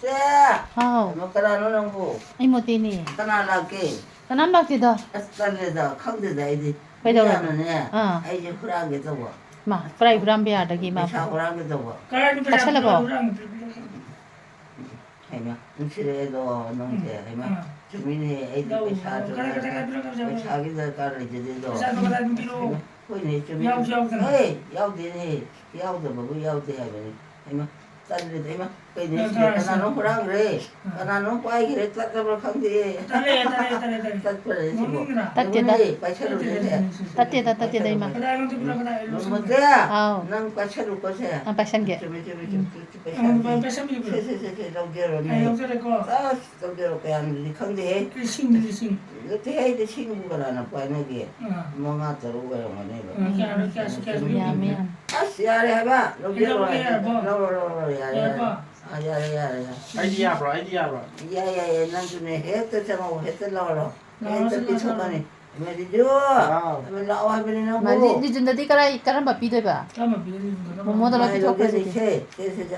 쟤, ꯍꯥꯎ 뭐 그러는 놈고, ꯑꯩ ꯃꯣꯇꯤꯅꯤ 그나라게, ꯀꯅꯥꯝ ꯂꯥꯛꯇꯦꯗ 딸내다, 강대다, 이디. 그래도- 미안하네. 어. 이제 후라게 저거. 마 그라이 후람베 야다기 마 차 후라게 저거. ꯀꯠꯁꯜꯂꯕꯣ 해면, 눈치래도 농대, 해면. 주민이 애들 배차 배차기들 가를 이제도. 거기 주민. 에이, 야우되니, 야우도 뭐고 야우돼 하면, 해면. 딸내도 해면. 거기 그나는 후라 그래. 그나는 빠이 그래. 따뜻한 강대. 따뜻하다 이마 아우. 난 빠차로 거세. 안 빠샹게 또 그냥 강대. 이렇게 해야 돼 친구가 나는 빠이너게. 뭔가 들어오고요, 뭐네. 야미야 아시아래 해봐. 로게로 야래. 야래. 아이디야 브로 아이디야 브로 야야야 난 주네 했더잖아 했더라고 했더 비춰가니 말이죠 나와 버리는 마 거 리준다디 까라이 까란바 비데바 뭐뭐더라 비토카지 세세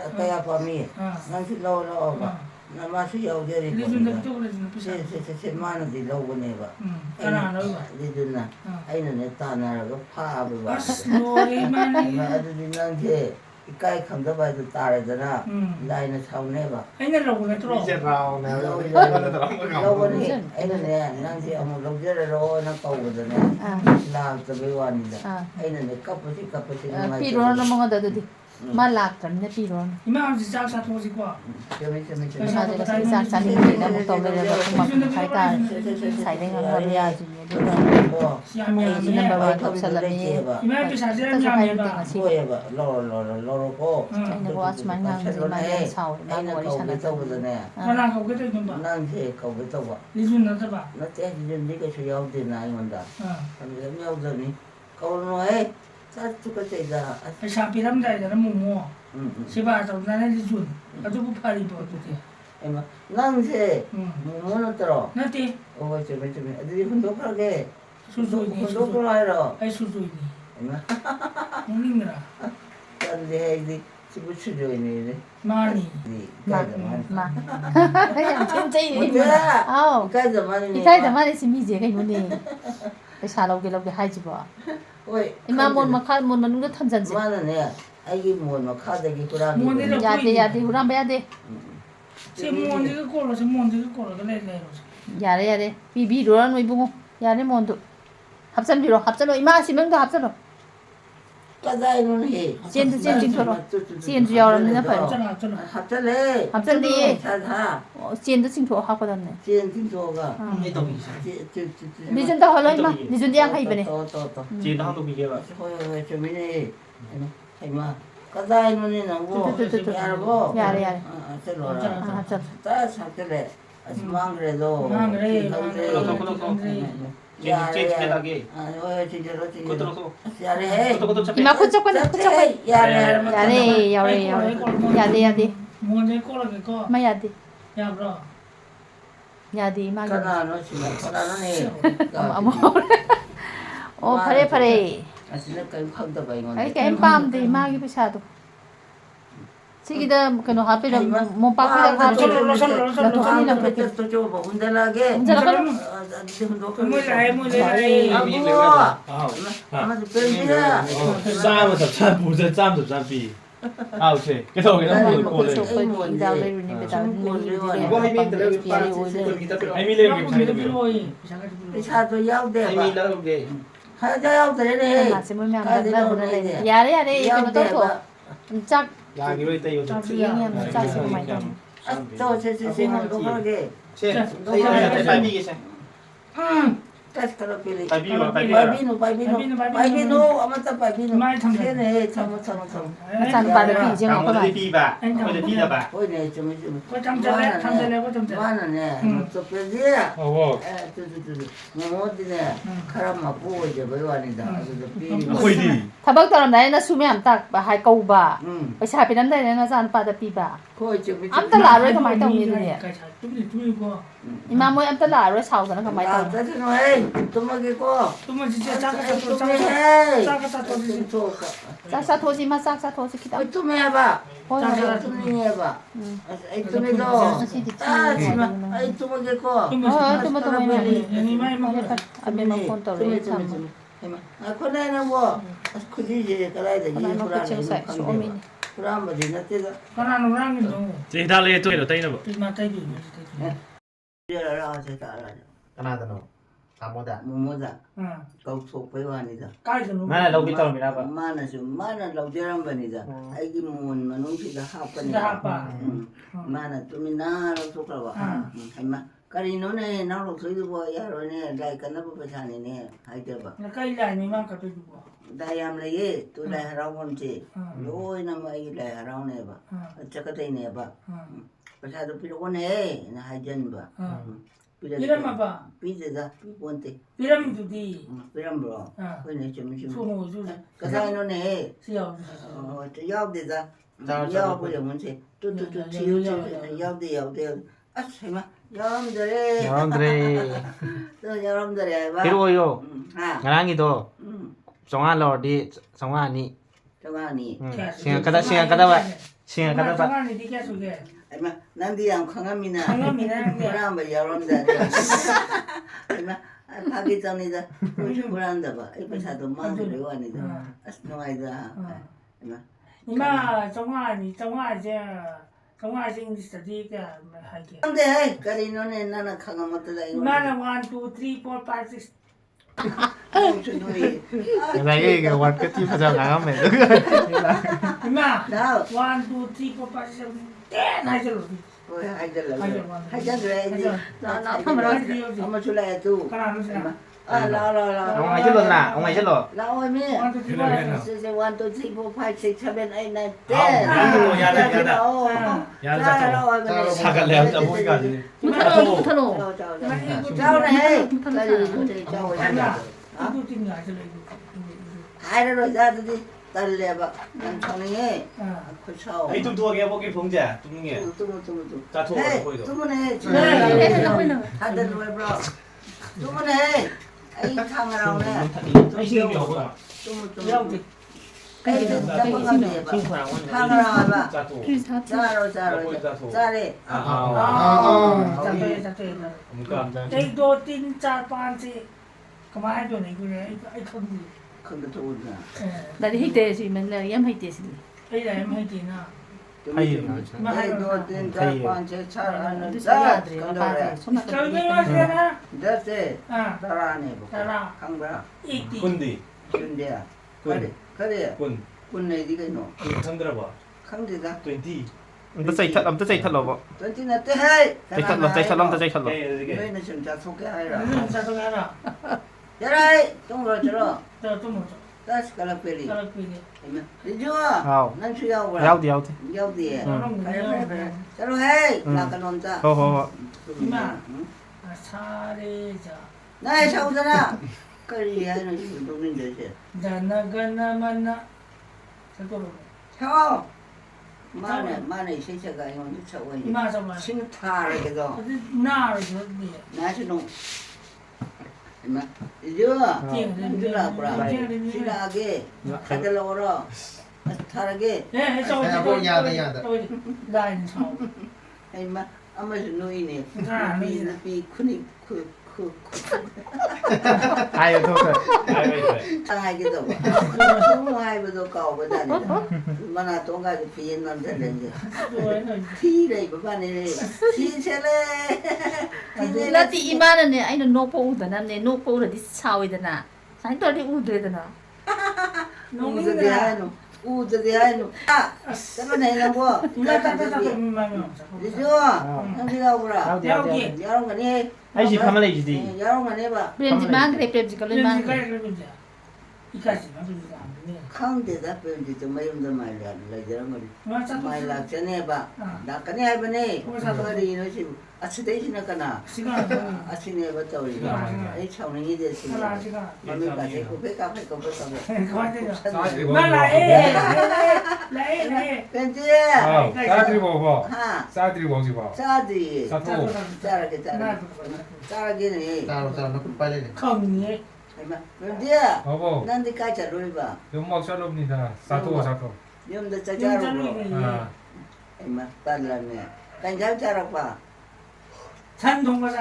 아까야 밤이 난시 나오라 나 마시 여기에 세세세 만원이 나오네 봐 리준나 아이는 냈다 나라고 파하고 봐 아들이 난게 이까이 감다봐도 따라잖아 나이는 사오네 봐 이제 라오네 너번에 애는 난지 아무 롱저러로 나 까오거든 나도 배워왔는데 애는 내 까쁘지 피로는 뭔가 다더디 마 락트람네 피로는 마제가 싹 사니까 뭐 또베르가 막 파이타 사이랭가 가야지 뭐 이제는 바바 겹살라미 그래서 파이를 땡아시 뭐해봐 로로고 아이는 뭐 아침만 향지 마냥 사오 나 머리 샤나 떠보더네 난지 거기 떠봐 나 때리는 네가 저야우대 나이 온다 근데 야우더니 거울로에 짜투가 되다 에마 난세 뭐는 들어 어 좀 애들이 흔독하게 흔독을 하러 에마 근데 이제 집을 추려이네 마 진짜 이 뭐야 아우 이까지 많이 이카이다 말이 심이제 그 뭐니 पैसा लौगे हाइजिबो 왜 इमा मन मखा मन मनुंग थमजनजे 많은데 아기 뭐 카드기 구라기 야데 후람베 야데 야래 비비로라 노이부고 야래 몬도 합산비로 합산로 이마 시명도 합산로 까다이는 해 젠도 젠징토로 젠도 야오람니나 파요 합절해 합산디 자자 젠도 징토 하거든네 젠팅조가 리준다 헐로 이마 리준디 양 하이베네 또또또 지도 한도 비게봐 호여 주민이 해마 까다이는 나고 야고 야래 셀로라 합산 다 잡절해 망그래도 제지게다게 어 진짜로 그것도 야래 이마 코쪽거나 코쪽거 야래 야래 야데 마 야데 야데 이마 까나는 심어 까나는 해 어머 어 파레 아시는 거 컴도 봐 이건 아이 게 엠팜데 이마기 비샤도 시기다 그노 하피라 뭐 빠피라 하피 또 하니라 그렇게 또 좀 운전하게 운전하게 아마도 뺀지야 싸움 잡자 무제 짬 잡자 비 아, 오케이. 그래서 그냥 뭐 그래서 거기 다음에 루니 베다 이거 하이미 들어 하이미래 게 차도 야우대 하이미 나오게 하자 야우대네 마치 뭐면 안 된다 야래 이거 또 짝 야, 이거 이따 이거 좀 또 세세세만 하게 바이비 계셔 까스카로 필리 바이비와 바이비노 아마타 바이비노 네네 참 산 바르 비제 뭐 강원도 비바 어디 비다바 보이네 좀 많네 또 빼지야 어 뭐어디네 카라마 보고 이제 외환이다 거이디 타박 따라 나이나 수면 암딱 하이 câu bà पैसा 피난다 내가 산 빠다 피바 거의 좀 암딱 라로 그만이 또 미르네 이마 뭐 암딱 라로 사오잖아 그만이 또 짜증나해 도마게고. 또뭐 진짜 작아서 또 도매해. 작아서 또 싹싹 도지마 싹싹 도지 기다. 도매해봐. 보여. 도매해봐. 아이 도매도. 아, 지마. 아이 도마게고. 아메만 폰 떨어. 아, 코네는 뭐 그지지 그래야 돼. 하나 놓고 치우사. 쇼미니. 그럼 뭐 지나때도. 하나는 랑이 너무 စေသားလေးတွေ့တော့တိတ်နေပေါ့ 이마 따이도 이래라 제가 알아. တနာတနောသာမောတာ 뭐뭐다. 응 거기서 배워하니다. 까이도 너무 မနဲ့လောက်ပြီးတော့မိလားပါ 만은 라우저란 번이다. 아이기 뭐 농시가 하거니. 진짜 아빠 만은 좀 나로 속아봐. 엄마. 까리노네 나로 소리도 뭐 야로네 라이카나 보자니네. 하이데 봐. 나 까이라 니만 까도 주고 다이암레에 또 라이하라곤지. 요이나 뭐 이래 하라오네 봐. 어쩌거든요 봐.ประชาชน 필요하네. 나 하이전 봐. 이름만 봐 비즈다. 비본데. 이름 두디 비람 뭐. 그네 좀 소모 주세 그사이노네. 시어 야우데다. 야우고요 문제. 뚜뚜뚜 치우치. 야우데. 아, 설마. 여러분들이. 또 여러분들이 해봐. ဒီလိုရော 아. ငရမ်းကြီးတော့ဆောင်ရလော်ဒီဆောင်ရနီ 정한이. ရှင်ကတရှင်ကတဘရှင်ကတဘ 정한이 니가 소개 얼마 난디양 강함이나. 강함이나. 그럼 뭐 여러분들. 얼마 하기 전이다. 불안다 봐. 이거 차도 많이 배워니다. 아스노아이다. 얼마. 이마 정한이 정한이 스터디가 하게 근데 까리노네 나는 강함 못다 이거. 이마는 1 2 3 4 5 6 준우이. ဒါကြီးကဝတ်ကတိဖစားငါမယ် 이마 나 1 2 3 4 5 6 7 하이절로 왜 하이절라. 하이절. 하이절래야지. 나 한번 줄래야 두. 가라는 사람 아, 라라라. အောင်ငါချစ်လို့လားအောင်ငါချစ်လို့ 나오면 1 2 3 4 Say 1, 2, 3, 4, 5, 6, 7, 8, 9, 10. 야다. 사갈래요 자 보기가 아니네 무타노. 짜오네. 이거 띵이 아실래 가이로 자들이 딸래봐. 난 청능해. 그쵸. 에이 뚱뚱하게 해보기 봉자 뚱뚱해 뚜무뚜무뚜. 자 도와 보이도 뚜무네. 다들 왜 불러? 뚜무네. 아이 탕을 하오네. 힘이 없구나 뚜무뚜무. 아이 땀방감이 해봐. 탕을 하오봐. 자도 짜로. 짜리. 자퇴 뭔가 이도 띵짜 반지 그만 해도 이거래 이거 큰거 좋은다. 나리 히데시 맨날 얌 히데시. 이래 해지나 아이도 띵짜 반지 잘하는 근데 자. 저기 아들이 건도래. 저기 와서나 됐대. 아 따라하네. 따라. 강가. 이띠 군디 준대야. 그래. 군 군내 네가 이노. 흔들어봐 강대다. 20 âm tới chạy thật lo 던지나 때 해. chạy thật lo 이게 너희는 지금 자 소개하라. 자동하라 야라이 동로 들어. 저좀 뭐죠 다시 갈라페리. 까르피게 이주아. 아우. 난 주야고. Giao thì 야우디에. 응. 그래. 자로 해. 나가 논다. ho 이마 사례자 나의 샤우잖아. 그리 하는 지금 동인데 이제. 나나가나마나 저거로 샤워. 만에 세세가 이건 차고 이제. 이마 정말 신타르게도. 어디 나를 저기 나시노. 이마. 이주아. 띵 주라고라. 신하게 가들 오러. 타르게. 예 저거 라인 쳐 이마. 아무리 노이네. 아, 비 크니 ai thôi 상하기도 상하기도 가오보다니다. 만화 동가지 비엔난 되는데. 피래 이번에 피세래. 라티 이마는 아이노 노포우다나 네 노포우다 디사오이다나. 사이토리 우드레다나. 우드대하노. 우드대하노. 아, 저번에 뭐. 이주아. 형제가 오라. 여러 거니. ai gì không lấy gì 여러 거 해봐. 브렌지 망그레 프렌지 걸로 망. 이까지 เนี่ย 칸데다 뺀지 좀 마음도 말이야. 레저런 거리. มาจัด 마일락 전에 봐. 나까네 해보네. 그거리 이놈이 아치데이시나 까나. 시간 아치네 봤다 우리. 이 차원이 됐어. 하나 시간 마음까지 고백가 할 거부터. 그만해요 싸드리고. 말라에 벤지 싸드리고 봐. 하. 싸드리고 오지 봐. 짜디. 싸도. 짜라게 짜라. 짜라게네. 따로 따로 놓고 빨리. ข้าวเหนียว 얼마. 벤지야. 여보, 난데 까자 로이봐. 연막 샬롬니다. 싸도 싸도. 염도 ยังจะ 짜자로. รู้อีก 아, 얼마. 빨라네. 간장 짜라 봐. ฉันทงกระไร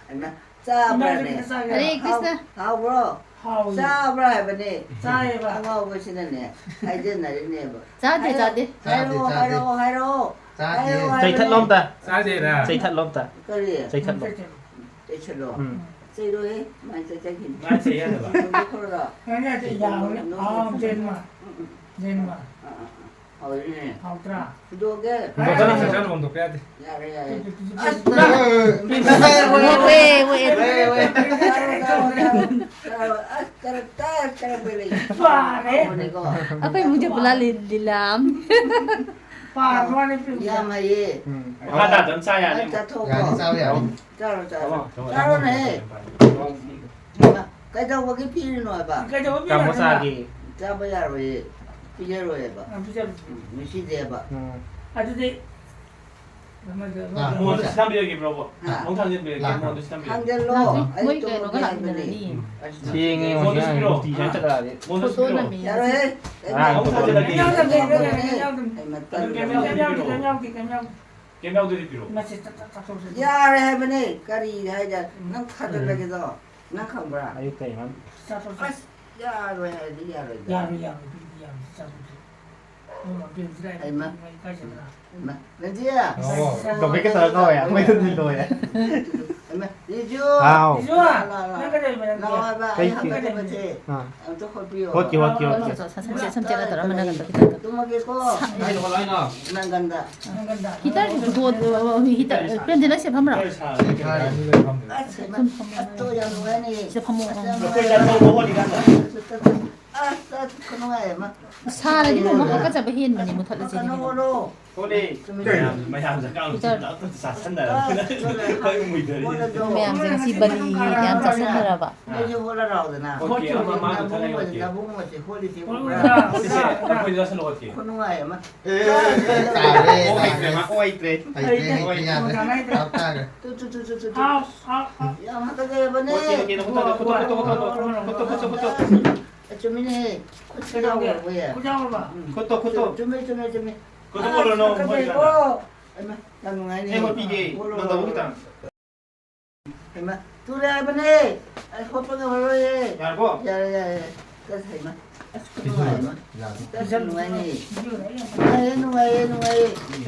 얼마. ไม่ 짜브라네. ได้ใส่ Hare Krishna. 하우 브로. ข้าว 짜브라 해보네. ใช่ป่ะ 하고 보시네. 하이든 날이네 뭐. 자대 자대. 하이로. 짜지. Chạy thắt lom ta. 싸제라. Chạy thắt lom ta. 그래. Chạy thắt lom. 대체로. Ừ. 제로에 만져자긴. Mai chạy ra rồi bà. 코로나. งั้นเนี่ยจะยาวเนี่ยอ๋อเจนมาเจนมา 어디네. เอาตรา 구독에. 너 사람 샬롬 도 빼야 돼. 야래 야래. 왜. Apa yang muncul pula lilam? ป่าว่านี่เป็น 야마이. Hai ta tấm sai à em. 짜토고. 야, 싸우야. 짜로 Đúng 짜로. không? 짜로네. cái đâu có cái pin rồi bà. ก็จะว่าพี่ Cầm có xa kì. Cha bây giờ rồi. Bây giờ rồi bà. พี่จะ Mình xin đẹp bà. อาจจะได้มันจะ Mua được năm bây giờ kịp rồi bộ. Ông thằng bây giờ kịp mua được năm bây giờ. 한gel로. Mỗi cái nó có lại là đi. 시행이 Mua được 오시면 kilo. 뒤 잘짜라. Mua được Photo là kilo. mình. 야래. À, ông thằng bây giờ kịp. ยังจะเดินยังยัง Kem ยัง nhau ยัง được ยัง kilo. ยังยัง Kem nhau được kilo. มาเสร็จตัดโซ่ 야래 해보네. 까리 하자. 난 카드라기도. 난 카브라. 아유 때만. ตัดโซ่ 야래 해야지 야래. ยาวๆยาวๆจับมันเป็นได้ไม่ใกล้จะได้ 렌지야. 너 몇 개 따라 거야? 왜 듣는 거야? 리주. 아우. ดีจ้ะนั่นก็ได้เป็น 나와봐. cái- 한가지 뭐지. 어. 또 콜비오. 걷기 걷기 걷기. 삼재가 들어가면 나간다. 또 먹겠고. Đây là lại nào. 난 간다. นั่นกันได้ 기다려 도 기다. 밴드 낚시 밤라. Đây là 이렇게 하면 돼. 아, 제발. 또 양호하니. 진짜 밥 먹어. Nó quên ra đâu có đi ra rồi. 아, 나 그놈아, 막. 사는 이모 막 아까 잡아 히엔 많이 못 하지. 그놈으로. Cô đi. Mày làm sao cao nó xả sân này. Hơi mùi đời. Mẹ em rằng si bali em chắc sẽ ra ba. 이제 올라라고 되나. Hockey mà mà 나 được thay 보고 hockey. 나 보고 뭐지. 홀리 지고. Nó quên ra sân hockey. 그놈아, 막. 따래. Ôi trời má ôi trời. 아이 때 아빠가. 뚜뚜뚜뚜뚜. เอาเอา 야, 하다가 해보네. Hockey nó cũng tao foto. 주민이 코치라고 뭐야. คุณเจ้าป่ะ Foto. 주민. Foto boleh no. 얼마? 나중에 Em một pigi. Nó đâu cũng tao. 얼마? 둘이 해보네. 아, 호빠가 뭐래. Nhà có. 야야야. 그래서 얼마? 얼마? 야. 그래서 누가니? อยู่ไหน 누가이.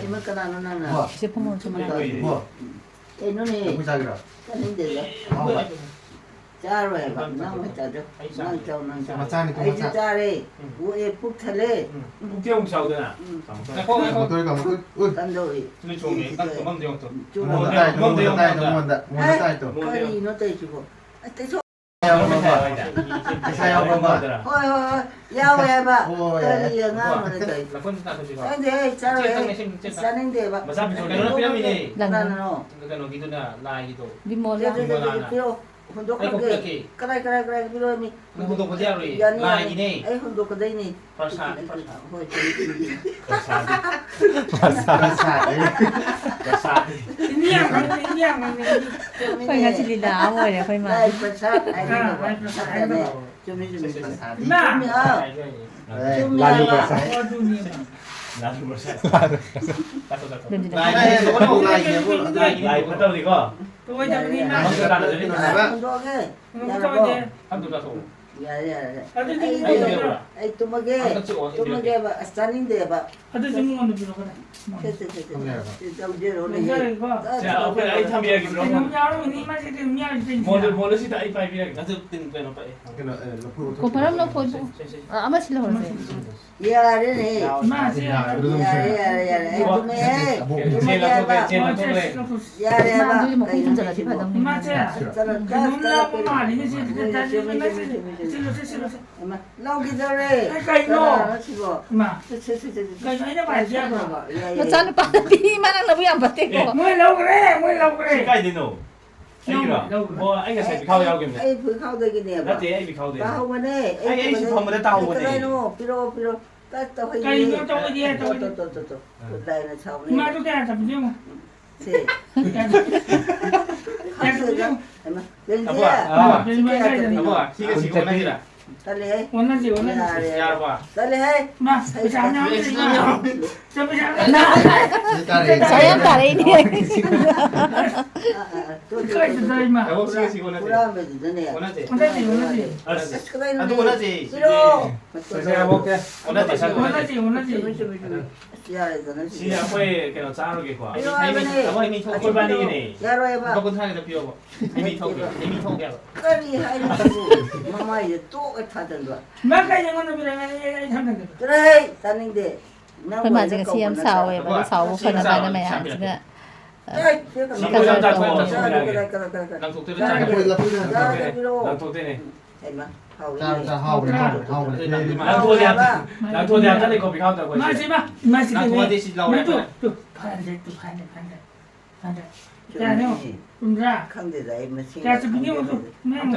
얼마 까나 누나나. 이제 밥 먹을 좀 뭐? 에 눈이 무작이라. 까는데요. 짜로 해봐. 나무 짜죠. 난 맞자니 또 아이지 맞자. 짜래. 우에 북탈래. Cũng kêu ông cháu nữa à? Nó có cái 뭐 돌가 뭐 응. 딴도이. Nói chung thì các mâm đều tốt. 뭐 따이 또 뭐 따이 뭐 따이 또. 까리 너 떼주고. 떼줘. 사요 봐봐. 사요 봐봐. 호이. 야호 해봐. 오, 예. 까리 영화 뭐래 또. Là con ta thôi chứ không. 근데 짜로 Chết tăng này 해. xem chết tăng. 싸는데 봐. Mà sao bị cái nó pyramid này? 나는 Cái nó gitu na lai gitu. 비몰라. 필요 Ay 혼독하게 complete. 그래 필요하니 Nó không có gì rồi. Lai gì này? 아이 혼독하다니 Prasad. 마사. Prasad. อินเดียมันอินเดียมัน 거기 같이 리다 아무래 거기 막. 아이 프라사 아이 좀 마사. น่า Lai 봐. Prasad. พอดูนี่ Lai Prasad. Tato tato. 렌즈 Lai 렌즈. gì? Có đâu lai gì? Lai bắt đầu thì có. ตัวจะนี่นะ Nó sẽ ra là gì? 혼독해 มันก็จะ Ăn tụi tato. 야야야 เอาจริง Ai hiểu à? Ai tumage ba standing de ba. 아들 정문으로 들어가라. 자, 오케이. 아이 탐비야기 그럼. 남자로 니 맛이 되냐 이제. 모델 시다 아이 파이비야기. 나도 뜬 거는 봐. 고 바람 넣고 보이고. 아마 실러 그러세요. Yare ne. 마시야. Yare. Ai tumage. Yare 마 ba. 둘이 먹고 혼자라 디바당. 마시야. 너무나고 많이 이제 다시 Lau cái đâu đây? Cái nô. Nó chỉ bỏ. 마. Chết. cái này nó phải ra rồi. 너 짠을 빠디 만한 너 왜안 빠떼고. mới lâu cái 시까지 되노. 아이가. 뭐 아이가 살 비카오 야오겠네. Ai vừa khâu đây cái này 나 mà. 때 아이 비카오 돼. Tao bên đây. Ai chỉ không mà tao bên Cái đây. đây nó, piro. Tao hay cái đi. nó trong cái gì trong cái Tôi. Đây là sao mà này? tôi cái tập trung Thế. cái Không được đâu. Lên À, kia. à. Kia. 아버가 시가 시고 나지라. Ta lấy. 원하지 야 봐. Ta lấy. 마 잠깐만 잠깐만 저야 따레이니. cái gì đây mà 여보 시가 시고 나지. Kurang begitu 원하지. 원하지 알았어. Cái đây nó. 나도 원하지. Piro. 제가 먹게. 원하지. 원하지 Yare rồi nó chỉ. 시야 거에 그냥 자르게 거. Piro ai bên đây? 아버 이미 톡 골반이네. Yaro em ba. 무조건 타게 피워. 이미 톡이야. Cái gì hay là gì? Mama giờ tốt cái thằng rồi. mà cái gì nó bị cái thằng này Cái đây, ta ninh để. 그 맞은 거 시험 사오에 뭐 사오고 그러나 나는 뭐야 지금. Đây, cái Chị cái ngồi trong cái trà quên, cái trong cái trà cái cái 랑 톡대로 자, 짜게. cái 랑 톡대네. Thấy mà? Hầu 자, này. 랑 도와야 짜리 커피 가온다고 했지. 마시 랑 도와대시 나오래. 또 반대 자, 형. 자, Không thể dạy mà xin. 자, 지금 이거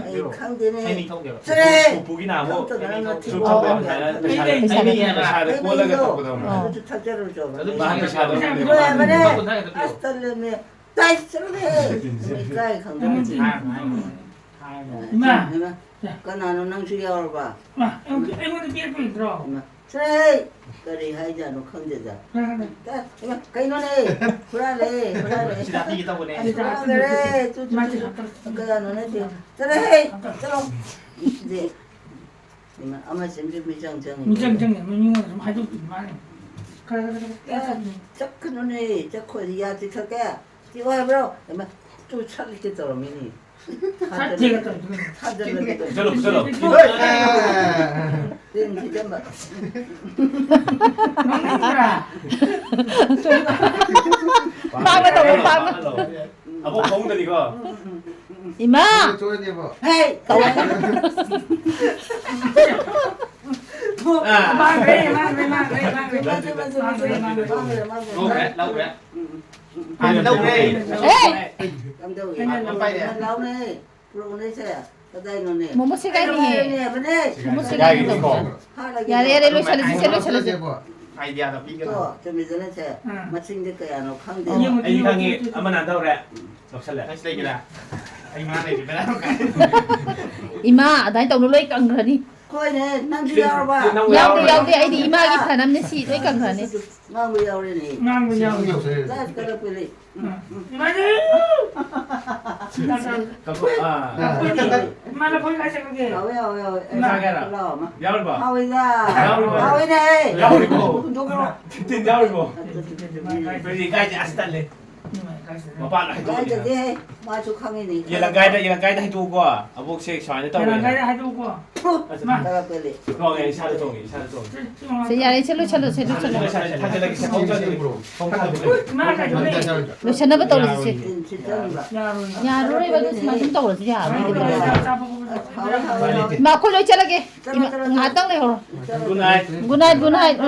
Ê, không thể này. 이미 톡이야. 그래. 보기 나고. 또 나는 뭐 좀 톡대면 잘. 이미 하나 잘 꼴라게 톡거든. 아주 탁자를 줘. 나도 많이 잘. 그래, 그래. 무조건 타게 피워. 아스탈레네. 다이 쓰네. cái không được. 마. Con nào nó năng suy yếu ba. 마, em biết cái đó. Thế, cái này hay giờ nó không được giờ. Cái nó này, ra đây. 시다 피기다 보네. Ra đây, chú cái nó này thì. Ra đây, chalo. Gì? Nhưng mà ông ấy xem cho mình chẳng. 미장장이 뭐 이거 좀 해도 많이. chắc cái nó này, chắc khỏi gì thì thật cái. Thì ôi bro, mà tôi chắc cái tờ mini. 사태가 또 저로. Tiền thì cho mà. 먹는구나. 빵을 넣어 빵을. 아뭐 먹는다 이거. 이마. Hey, cậu 망그래. lâu kìa. Ăn lâu kìa. 에이. cầm đầu vậy. Lâu này, lâu này sẽ. Cái đây nó này. 뭐뭐 시간이. Bên đây. 뭐뭐 시간이. Hai là 야래 로 찰리지 셀로 찰리지. 아이디어도 삐게. 또, 좀 이제는 새. 마침 될 거야, 너 강대. 아이 강이 아마 안 나오래. 럭살래. 다시 내기라. 아이 마네 비베라. 이마 나이 또 놀러 있강그러니. Coi này, năng đi đâu ba. 야우디 아이디 이마기 파남네 시 또이 강그러니. Ngang đi đâu đây này. 망그냥. Ra cái đâu quên đi. 맞아. 말라 거기 가자 거기. Rồi. Lo mà. 야울 봐. Hôi ra. Hôi này. 야울이고. Đúng rồi. 틴 야울이고. 그러니까 아스탈레. 뭐 빨라 해도. Cái gì thế? Mai chú khang này. 얘랑 가이다 해두고 아복식 저한테 떠오르네. 내가 가야 해두고. Ra quên đi. 그거에 샤르 동이. 야래 셀로 찰로 셀로 찰로. 타절하기 시작하고 마가 전에. 로션나부 떠오르지. Xin chân ba. 야로. 야로를 이거 좀 떠오르지 야. Hôi. 마 콜로 찰라게. 이마 땅내 호. 굿나잇. 굿나잇.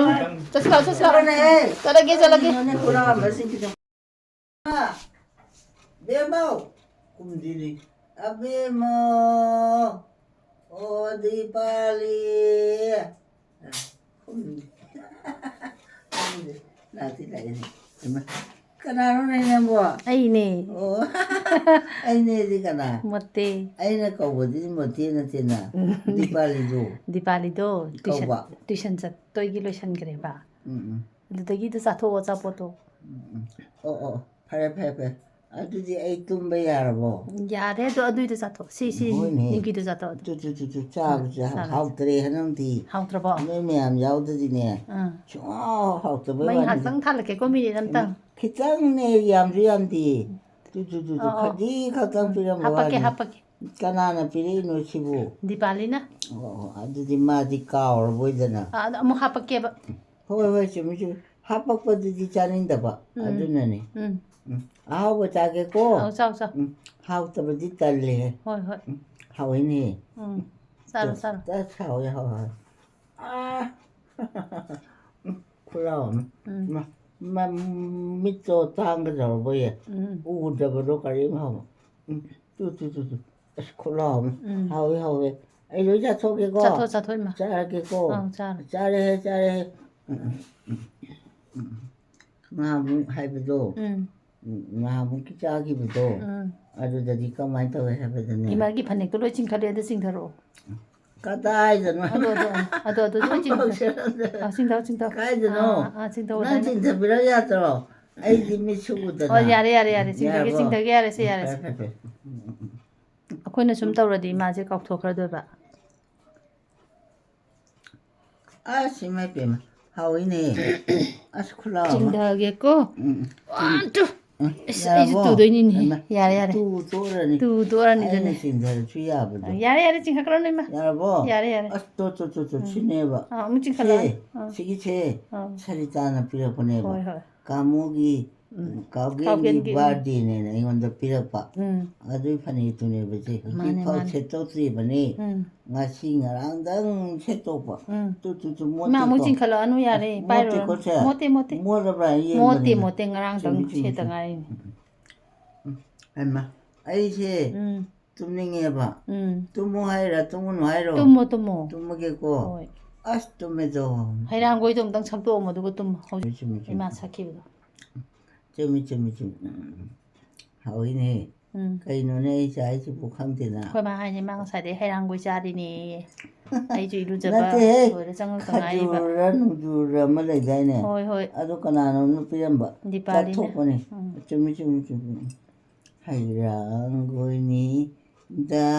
쳤어. Cái này. 찰라게. Nó này cô ra mà xin cho. Bé mau. Cùng đi đi. Bé mau. Odi pali. Không đi. Nào thì lại này. Cái nào nó này nè bùa. 아이네. Ồ. Anh này gì cả nào. 못돼. Anh là cậu của gì một tiền là tiền nào. Đi pali rồi. 디발리도 거봐. 뚜션자 또이기 로션 그래 봐. Ừ. 근데 되기도 사토 오자보도. Ồ. Phải. ꯑꯗꯨꯗꯤ ꯑꯩ ꯇꯨꯝꯕ ꯌꯥꯔꯕꯣ ꯌꯥꯔꯦ ꯑꯗꯣ ꯑꯗꯨꯏꯗꯣ ꯆꯥꯊꯣꯛ ꯁꯤ ꯍꯣꯏꯅꯦ. ꯅꯤꯡꯀꯤꯗꯣ ꯆꯥꯊꯣꯛ ꯆꯥꯕꯁꯦ ꯍꯥꯎꯇ꯭ꯔꯦ ꯍꯟꯗꯛꯇꯤ ꯍꯥꯎꯇ꯭ꯔꯕꯣ ꯅꯣꯏ ꯃꯌꯥꯝ ꯌꯥꯎꯗꯗꯤꯅꯦ ꯑꯥ ꯁꯨꯡꯍꯥꯎ ꯍꯥꯎꯇꯕꯩ ꯃꯩ ꯋꯥꯅꯤꯗ ꯉꯥꯏꯍꯥꯛꯇꯪ ꯊꯥꯜꯂꯛꯀꯦꯀꯣ ꯃꯤꯅꯤꯠ ꯑꯝꯇꯪ ꯈꯤꯇꯪꯅꯦ ꯌꯥꯝꯁꯨ ꯌꯥꯝꯗꯦ ꯈꯗꯤ ꯈꯛꯇꯪ ꯄꯤꯔꯝꯕ ꯍꯥꯞꯄꯛꯀꯦ ꯋꯥꯅꯤ ꯍꯥꯞꯄꯛꯀꯦ ꯀꯅꯥꯅ ꯄꯤꯔꯛꯏꯅꯣ ꯁꯤꯕꯨ ꯗꯤꯄꯥꯂꯤꯅ ꯑꯣ ꯑꯗꯨꯗꯤ ꯃꯥꯗꯤ ꯀꯥꯎꯔꯕꯣꯏꯗꯅ ꯑꯗꯣ ꯑꯃꯨꯛ ꯍꯥꯞꯄꯛꯀꯦꯕ ꯍꯣꯏ ꯆꯨꯝꯃꯤ ꯍꯥꯞꯄꯛꯄꯗꯨꯗꯤ ꯆꯥꯅꯤꯡꯗꯕ ꯑꯗꯨꯅꯅꯤ ꯑꯍꯥꯎꯕ ꯆꯥꯒꯦꯀꯣ ꯑꯧ ꯆꯥꯎ ꯆꯥꯎ ꯍꯥꯎꯇꯕꯗꯤ ꯇꯜꯂꯦꯍꯦ ꯍꯣꯏ ꯍꯣꯏ ꯍꯥꯎꯏꯅꯦ ꯆꯥꯔꯣ ꯆꯥꯔꯣ ꯍꯥꯎꯋꯦ ꯈꯨꯠꯂꯥꯎ ꯃꯤꯠꯇꯣ ꯇꯥꯡꯒꯗꯧꯔꯕꯣꯌꯦ ꯎꯗꯕꯗꯣ ꯀꯔꯤꯝ ꯍꯥꯎ ꯑꯁ ꯈꯨꯠꯂꯥꯎ ꯍꯥꯎꯋꯦ ꯑꯩ ꯂꯣꯏ ꯆꯥꯊꯣꯛꯀꯦꯀꯣ ꯆꯥꯊꯣꯛ ꯏꯃꯥ ꯆꯥꯔꯒꯦꯀꯣ ꯑꯪ ꯆꯥꯔꯣ ꯆꯥꯔꯦ ꯉꯥꯃꯨꯛ ꯍꯥꯏꯕꯗꯣ ꯉꯥꯃꯨꯛꯀꯤ ꯆꯥꯈꯤꯕꯗꯣ ꯑꯗꯨꯗꯗꯤ ꯀꯃꯥꯏꯅ ꯇꯧꯋꯦ ꯍꯥꯏꯕꯗꯅꯦ ꯏꯃꯥꯒꯤ ꯐꯅꯦꯛꯇꯣ ꯂꯣꯏ ꯆꯤꯡꯈꯠꯂꯦ ꯑꯗꯨ ꯆꯤꯡꯊꯔꯛꯑꯣ ꯀꯗꯥꯏꯗꯅꯣ ꯑꯗꯣꯂꯣꯏ ꯆꯤꯡꯊꯧ ꯀꯥꯏꯗꯅꯣ ꯆꯤꯡꯊꯧ ꯅꯪ ꯆꯤꯡꯊꯕꯤꯔꯛ ꯌꯥꯗ꯭ꯔꯣ ꯑꯩꯗꯤ ꯃꯤꯠꯁꯨ ꯎꯗꯅ ꯑꯣ ꯌꯥꯔꯦ ꯆꯤꯡꯊꯒꯦ ꯌꯥꯔꯦꯁꯦ ꯐꯔꯦ ꯑꯩꯈꯣꯏꯅ ꯁꯨꯝ ꯇꯧꯔꯗꯤ ꯏꯃꯥꯁꯦ ꯀꯥꯎꯊꯣꯛꯈ꯭ꯔꯗꯣꯏꯕ ꯑꯁ ꯏꯃꯥꯏꯄꯦꯝꯃ ꯍꯥꯎꯏꯅꯦ ꯑꯁ ꯈꯨꯠꯂꯥꯎ ꯑꯃ ꯆꯤꯡꯊꯒꯦꯀꯣ 1 2 ꯑꯩꯁꯨ ꯌꯥꯔꯕꯣ ꯇꯨꯗꯣꯏꯅꯤꯅꯦ ꯌꯥꯔꯦ ꯇꯣꯛꯑꯔꯅꯤ ꯇꯣꯛꯑꯅꯤꯗꯨꯅꯦ ꯑꯩꯅ ꯆꯤꯡꯊꯔꯁꯨ ꯌꯥꯕꯗꯣ ꯌꯥꯔꯦ ꯆꯤꯡꯈꯠꯈ꯭ꯔꯅꯨ ꯏꯃꯥ ꯌꯥꯔꯕꯣ ꯌꯥꯔꯦ ꯑꯁ ꯇꯣ ꯁꯤꯅꯦꯕ ꯑꯃꯨꯛ ꯆꯤꯡꯈꯠꯂꯛꯑꯅꯤ ꯁꯤꯒꯤꯁꯦ ꯑꯥ ꯁꯔꯤꯇꯥꯅ ꯄꯤꯔꯛꯄꯅꯦꯕ ꯍꯣꯏ ꯀꯥꯃꯣꯒꯤ ꯀꯥꯎꯒꯦꯟꯒꯤ ꯕꯥꯔꯗꯦꯅꯦꯅ ꯑꯩꯉꯣꯟꯗ ꯄꯤꯔꯛꯄ ꯑꯗꯨꯏ ꯐꯅꯦꯛꯇꯨꯅꯦꯕ ꯁꯦ ꯍꯧꯖꯤꯛꯐꯥꯎ ꯁꯦꯠꯇꯣꯛꯇ꯭ꯔꯤꯕꯅꯤ ꯉꯁꯤ ꯉꯔꯥꯡꯗꯪ ꯁꯦꯠꯇꯣꯛꯄ ꯏꯃꯥ ꯑꯃꯨꯛ ꯆꯤꯡꯈꯠꯂꯛꯑꯅꯨ ꯌꯥꯔꯦ ꯃꯣꯠꯇꯦꯀꯣ ꯁꯦ ꯃꯣꯠꯂꯕ꯭ꯔꯥ ꯌꯦꯡꯕꯅꯤꯗ ꯃꯣꯠꯇꯦ ꯉꯔꯥꯡꯇꯪ ꯁꯦꯠꯇ ꯉꯥꯏꯔꯤꯅꯦ ꯍꯩꯃꯥ ꯑꯩꯁꯦ ꯇꯨꯝꯅꯤꯡꯉꯦꯕ ꯇꯨꯝꯃꯣ ꯍꯥꯏꯔ ꯇꯨꯝꯒꯅꯨ ꯍꯥꯏꯔꯣ ꯇꯨꯝꯃꯣ ꯇꯨꯝꯃꯒꯦꯀꯣ ꯍꯣꯏ ꯑꯁ ꯇꯨꯝꯃꯦꯗꯣ ꯍꯩꯔꯥꯡꯒꯣꯏꯗꯣ ꯑꯝꯇꯪ ꯁꯛꯇꯣꯛꯑꯝꯃꯣ ꯑꯗꯨꯒ ꯇꯨꯝꯃꯣ ꯍꯧꯖꯤꯛ ꯆꯨꯝꯃꯤ ꯏꯃꯥ ꯁꯛꯈꯤꯕꯗꯣ ꯆꯨꯝꯃꯤ ꯍꯥꯎꯏꯅꯦ ꯀꯩꯅꯣꯅꯦ ꯑꯩ ꯆꯥꯏꯁꯤꯕꯨ ꯈꯪꯗꯦꯅ ꯑꯩꯈꯣꯏ ꯃꯥ ꯍꯥꯏꯅꯦ ꯃꯥ ꯉꯁꯥꯏꯗꯩ ꯍꯩꯔꯥꯡꯒꯣꯏ ꯆꯥꯔꯤꯅꯦ ꯑꯩꯁꯨ ꯏꯔꯨꯖꯕ ꯅꯠꯇꯦꯍꯦ ꯂꯣꯏꯔ ꯆꯪꯉꯛꯇ ꯉꯥꯏꯔꯤꯕ ꯈꯖꯨꯔꯔ ꯅꯨꯡꯖꯨꯔ ꯑꯃ ꯂꯩꯗꯥꯏꯅꯦ ꯍꯣꯏ ꯑꯗꯨ ꯀꯅꯥꯅꯣꯝꯅ ꯄꯤꯔꯝꯕ ꯗꯤꯄꯥꯂꯤꯅ ꯆꯥꯊꯣꯛꯄꯅꯤ ꯆꯨꯝꯃꯤ ꯍꯩꯔꯥꯡꯒꯣꯏꯅꯤ ꯗ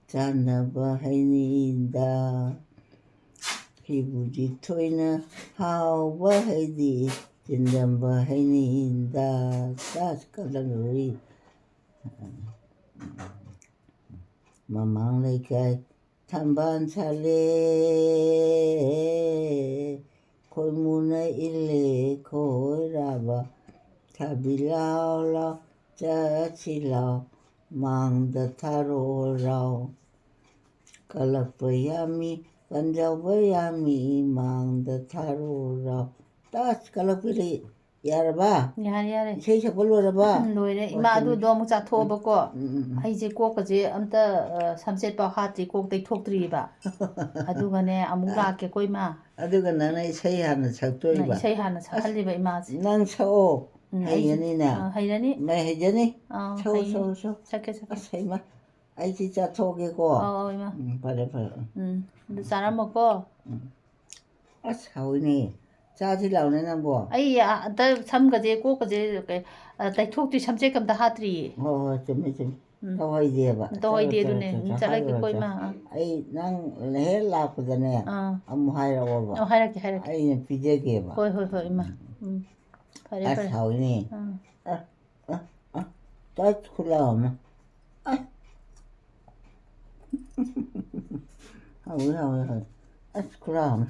ꯆꯥꯟꯅꯕ ꯍꯩꯅꯤꯗ ꯁꯤꯕꯨꯗꯤ ꯊꯣꯏꯅ ꯍꯥꯎꯕ ꯍꯩꯗꯤ ꯆꯤꯟꯖꯝꯕ ꯍꯩꯅꯤꯗ ꯆꯥꯁ ꯀꯂꯪꯒꯔꯤ ꯃꯃꯥꯡ ꯂꯩꯀꯥꯏ ꯊꯝꯕꯥꯜ ꯁꯥꯠꯂꯦ ꯈꯣꯏꯃꯨꯅ ꯏꯜꯂꯦ ꯈꯣꯏꯔꯥꯕ ꯊꯕꯤ ꯂꯥꯎ ꯆꯠꯁꯤ ꯂꯥꯎ ꯃꯥꯡꯗ ꯊꯥꯔꯣ ꯔꯥꯎ ꯀꯜꯂꯛꯄ ꯌꯥꯝꯃꯤ ꯀꯟꯖꯧꯕ ꯌꯥꯝꯃꯤ ꯃꯥꯡꯗ ꯊꯥꯔꯣ ꯔꯥꯎ ꯇꯥꯁ ꯀꯜꯂꯛꯄꯤꯔꯤ ꯌꯥꯔꯕ ꯌꯥꯔꯦ ꯏꯁꯩ ꯁꯛꯄ ꯂꯣꯏꯔꯕ ꯂꯣꯏꯔꯦ ꯏꯃꯥ ꯑꯗꯨꯗꯣ ꯑꯃꯨꯛ ꯆꯥꯊꯣꯛꯑꯕꯀꯣ ꯑꯩꯁꯦ ꯀꯣꯛꯀꯁꯦ ꯑꯝꯇ ꯁꯝꯆꯦꯠꯐꯥꯎ ꯍꯥꯠꯇ꯭ꯔꯤ ꯀꯣꯛ ꯇꯩꯊꯣꯛꯇ꯭ꯔꯤꯕ ꯑꯗꯨꯒꯅꯦ ꯑꯃꯨꯛ ꯂꯥꯛꯀꯦꯀꯣ ꯏꯃꯥ ꯑꯗꯨꯒ ꯅꯪꯅ ꯏꯁꯩ ꯍꯥꯟꯅ ꯁꯛꯇꯣꯏꯕ ꯏꯁꯩ ꯍꯥꯟꯅ ꯁꯛꯍꯜꯂꯤꯕ ꯏꯃꯥꯁꯦ ꯅꯪ ꯁꯛꯑꯣ ꯑꯩꯁꯦ ꯍꯩꯒꯅꯤꯅ ꯍꯩꯔꯅꯤ ꯍꯩꯖꯅꯤ ꯍꯩꯌꯦ ꯁꯛꯑꯣ ꯁꯛꯀꯦ ꯑꯁ ꯍꯩꯃ ꯑꯩꯁꯤ ꯆꯥꯊꯣꯛꯑꯒꯦꯀꯣ ꯑꯧ ꯏꯃꯥ ꯐꯔꯦ ꯑꯗꯨ ꯆꯥꯔꯝꯃꯣꯀꯣ ꯑꯁ ꯍꯥꯎꯏꯅꯦ ꯆꯥꯁꯤ ꯂꯥꯎꯅꯦ ꯅꯪꯕꯣ ꯑꯩ ꯑꯝꯇ ꯁꯝꯒꯁꯦ ꯀꯣꯛꯀꯁꯦ ꯇꯩꯊꯣꯛꯇ꯭ꯔꯤ ꯁꯝꯆꯦꯠꯀ ꯑꯝꯇ ꯍꯥꯠꯇ꯭ꯔꯤꯌꯦ ꯍꯣꯏ ꯆꯨꯝꯃꯤ ꯇꯧꯍꯩꯗꯦꯕ ꯇꯧꯍꯩꯗꯦ ꯑꯗꯨꯅꯦ ꯆꯠꯂꯒꯦꯀꯣ ꯏꯃꯥ ꯑꯩ ꯅꯪ ꯍꯦꯛ ꯂꯥꯛꯄꯗꯅꯦ ꯑꯃꯨꯛ ꯍꯥꯏꯔꯛꯑꯣꯕ ꯍꯥꯏꯔꯛꯀꯦ ꯑꯩꯅ ꯄꯤꯖꯒꯦꯕ ꯍꯣꯏ ꯏꯃꯥ ꯐꯔꯦ ꯑꯁ ꯍꯥꯎꯏꯅꯦ ꯇꯁ ꯈꯨꯠꯂꯥꯎ ꯑꯃ ꯍꯥꯎꯏ ꯑꯁ ꯈꯨꯠꯂꯥꯎ ꯑꯃ